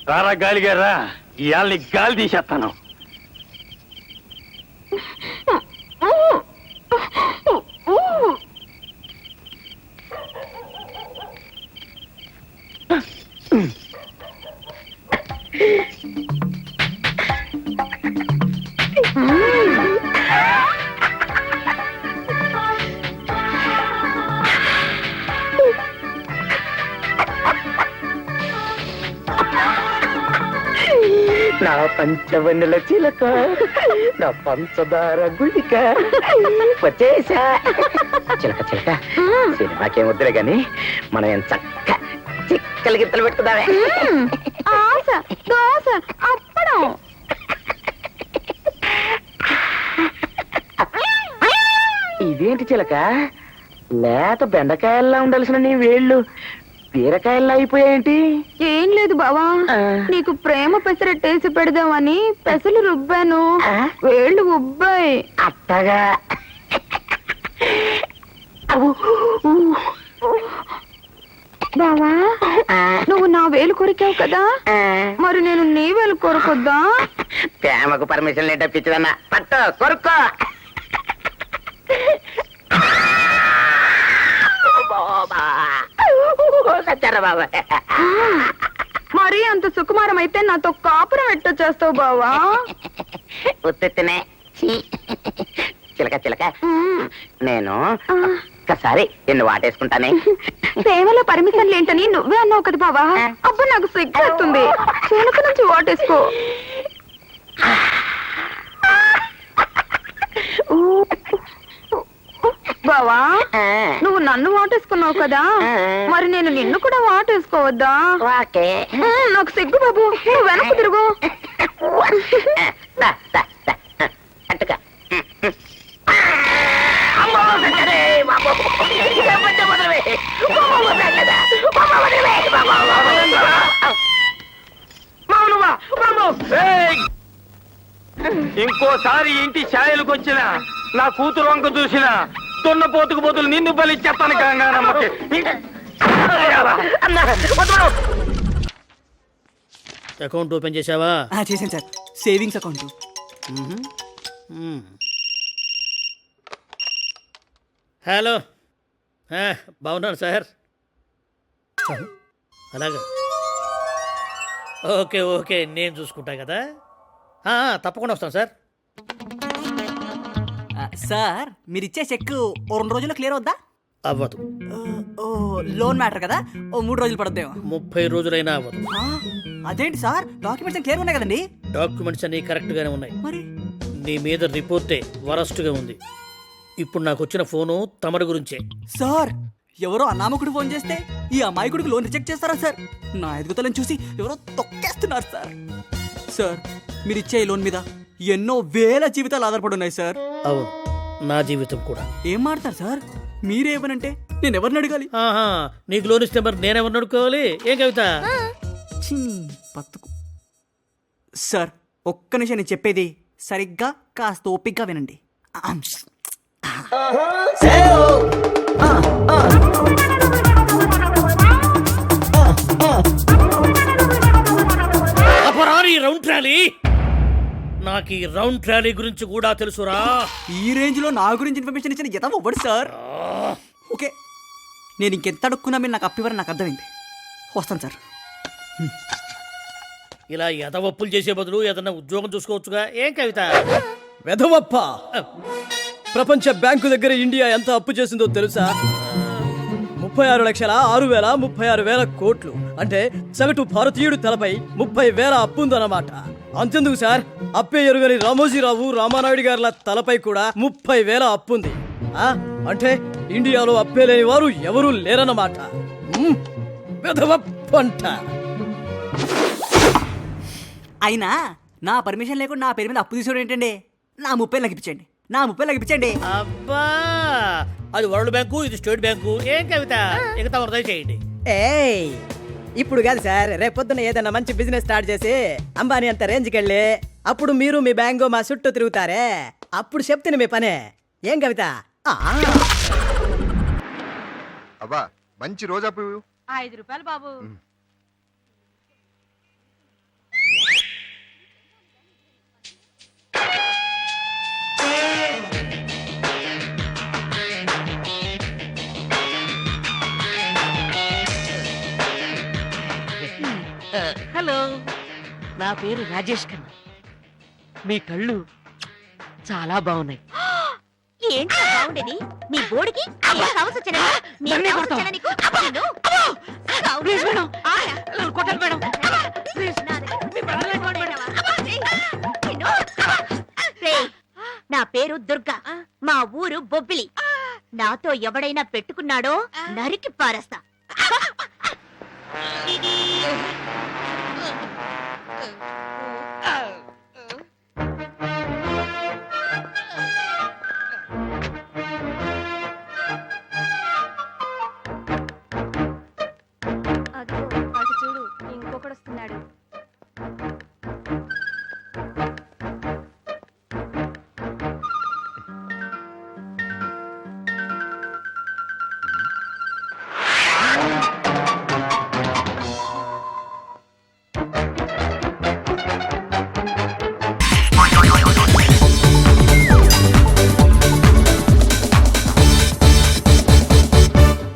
రారా గాలిగారా, ఇవాళ గాలి తీసేస్తాను. నా పంచవన్నెల చిలక, నా పంచదార గుళిక వచ్చేసా. చిలక చిలక, సినిమాకేం వద్దులే గాని మనం ఏం చక్క చిక్కలు గిత్తలు పెట్టుకుందామే. ఇదేంటి చిలక, లేత బెండకాయల్లా ఉండాల్సిన నీ వేళ్ళు బీరకాయల్లా అయిపోయాయేంటి? ఏం లేదు బావా, నీకు ప్రేమ పెసరట్టేసి పెడదామని పెసలు రుబ్బాను, వేళ్ళు ఉబ్బాయి. అట్టగా బావా, నువ్వు నా వేలు కొరికావు కదా, మరి నేను నీ వేలు కొరకొద్దా? ప్రేమకు పర్మిషన్ లేట పిచ్చిదన్నా, పట్టు కొరుక్కో. మరి అంత సుకుమారం అయితే నాతో కాపురం ఎట్ట చేస్తావు బావా? ఉత్తనే చిలక చిలక, నేను ఒక్కసారి నిన్ను వాటేసుకుంటానే. ప్రేమలో పర్మిషన్ లేంటని నువ్వే అన్నావు కదా బావా. అప్పుడు నాకు సిగ్గేస్తుంది, వెనక నుంచి వాటేసుకో. బావా, నువ్వు నన్ను వాటేసుకున్నావు కదా, మరి నేను నిన్ను కూడా వాటేసుకోవద్దా? నాకు సిగ్గు బాబు, నువ్వు వెనక్కి తిరుగు. ఇంకోసారి ఇంటి ఛాయలకు వచ్చిన నా కూతురు వంక చూసిన దున్నపోతుకు పోతులు నిన్ను బలిచ్చేస్తాను. అకౌంట్ ఓపెన్ చేసావా? చేశాను సార్, సేవింగ్స్ అకౌంట్. హలో, బాగున్నాను సార్. అలాగా, ఓకే ఓకే, నేను చూసుకుంటా కదా. తప్పకుండా వస్తాను సార్. సార్, మీరు ఇచ్చే చెక్ 2 రోజుల్లో క్లియర్ అవుద్దా? అవ్వదు. లోన్ మ్యాటర్ కదా, 3 రోజులు పడుద్దేమో. 30 రోజులైనా అవ్వదు. అదేంటి సార్, డాక్యుమెంట్స్ క్లియర్ ఉన్నాయి కదండి? డాక్యుమెంట్స్ అన్ని కరెక్ట్ గానే ఉన్నాయి. మరి నీ మీద రిపోర్టే వరస్ట్ గా ఉంది. ఇప్పుడు నాకు వచ్చిన ఫోను తమరి గురించే. సార్, ఎవరో అనామకుడు ఫోన్ చేస్తే ఈ అమాయకుడికి లోన్ రిజెక్ట్ చేస్తారా సార్? నా ఎదుగుదలను చూసి ఎవరో తొక్కేస్తున్నారు సార్. సార్, మీరు ఇచ్చే లోన్ మీద ఎన్నో వేల జీవితాలు ఆధారపడి ఉన్నాయి సార్. అవును, నా జీవితం కూడా. ఏం మాడతారు సార్? మీరేమనంటే నేను ఎవరిని అడగాలి? నీకు లోన్ ఇస్తే మరి నేనెవరిని అడుకోవాలి? ఏం కవిత? బతుకు. సార్, ఒక్క నిమిషం నేను చెప్పేది సరిగ్గా కాస్త ఓపిగ్గా వినండి. రౌండ్ ట్రాలీ, నాకు ఈ రౌండ్ ట్రాలీ గురించి కూడా తెలుసురా. ఈ రేంజ్ లో నా గురించి ఇన్ఫర్మేషన్ ఇచ్చిన జతం అవ్వడు సార్. ఓకే, నేను ఇంకెంత అడుక్కున్నా మీరు నాకు అప్పివ్వరని నాకు అర్థమైంది. వస్తాను సార్. ఇలా ఎదవప్పులు చేసే బదులు ఏదన్నా ఉద్యోగం చూసుకోవచ్చుగా. ఏం కవిత? వెధవప్ప, ప్రపంచ బ్యాంకు దగ్గర ఇండియా ఎంత అప్పు చేసిందో తెలుసా? 36,06,36,000 కోట్లు. అంటే సగటు భారతీయుడు తలపై 30,000 అప్పు ఉందన్నమాట. అంతెందుకు సార్, అప్పే ఎరుగని రామోజీరావు రామానాయుడు గారి తలపై కూడా 30,000 అప్పుంది. అంటే ఇండియాలో అప్పే లేని వారు ఎవరూ లేరన్నమాట. వెధవప్పంట. అయినా నా పర్మిషన్ లేకుండా నా పేరు మీద అప్పు తీసుకోవడం ఏంటండి? నా 30 లగిపించండి, నా 30 లగిపించండి. అబ్బా, అది వరల్డ్ బ్యాంకు, ఇది స్టేట్ బ్యాంకు. ఏం కవిత, ఎగతా వరద చేయండి. ఇప్పుడు కాదు సార్, రేపొద్దున ఏదైనా మంచి బిజినెస్ స్టార్ట్ చేసి అంబానీ అంత రేంజ్కి వెళ్ళి అప్పుడు మీరు మీ బ్యాంకు మా చుట్టూ తిరుగుతారే, అప్పుడు చెప్తే మీ పనే. ఏం కవిత? అబ్బా, మంచి రోజా పువ్వు రూపాయలు బాబు. హలో, నా పేరు రాజేష్ ఖన్నా. మీ కళ్ళు చాలా బాగున్నాయి. ఏంటి బాగుండేది? మీ బోడికి నన్నే కొడతావా? ప్లీజ్ మేడం, కొట్టాలి మేడం. ప్లీజ్, మీ బ్రదర్ని కొట్టండి. నా పేరు దుర్గా, మా ఊరు బొబ్బిలి. నాతో ఎవడైనా పెట్టుకున్నాడో నరికి పారేస్తా.